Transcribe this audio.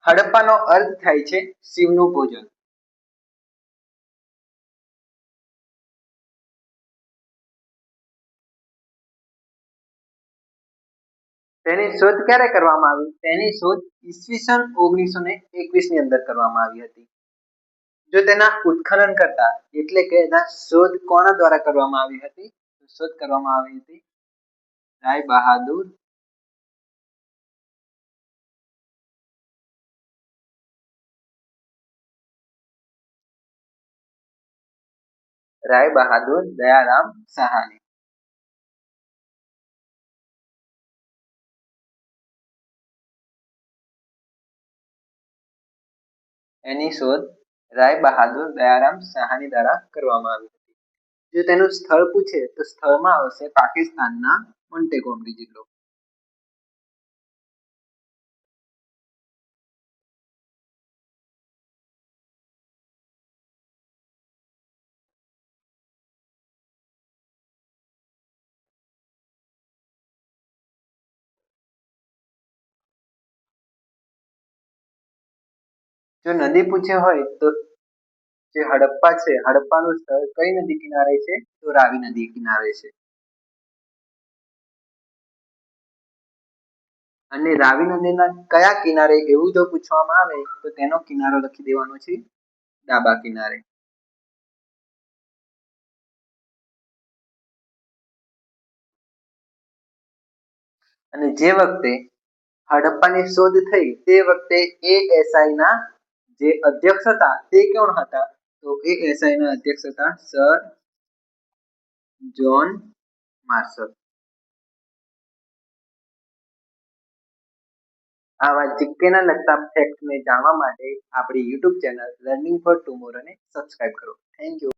હડપ્પાનો અર્થ થાય છે શિવનું ભોજન. તેની શોધ ક્યારે કરવામાં આવી? તેની શોધ ઈસવીસન 1921 ની અંદર કરવામાં આવી હતી. જો તેના ઉત્ખનન કરતા એટલે કે એના શોધ કોના દ્વારા કરવામાં આવી હતી? શોધ કરવામાં આવી હતી રાય બહાદુર દયારામ સાહાની. એની શોધ રાય બહાદુર દયારામ સાહાની દ્વારા કરવામાં આવી હતી. જો તેનું સ્થળ પૂછે તો સ્થળમાં આવશે પાકિસ્તાનના મોન્ટેગોમરી જિલ્લો. જો નદી પૂછે હોય તો જે હડપ્પા છે, હડપ્પાનું સ્થળ કઈ નદી કિનારે છે? તો રાવી નદી કિનારે છે. અને રાવી નદીના કયા કિનારે એવું જો પૂછવામાં આવે તો તેનો કિનારો લખી દેવાનો છે ડાબા કિનારે. અને જે વખતે હડપ્પાની શોધ થઈ તે વખતે ASI ના જે અધ્યક્ષ હતા તે કોણ હતા? તો ASI ના અધ્યક્ષ હતા સર જ્હોન માર્શલ. આવા જીકેના લગતા ફેક્ટને જાણવા માટે આપણી યુટ્યુબ ચેનલ લર્નિંગ ફોર ટુમોરોને સબસ્ક્રાઇબ કરો. Thank you.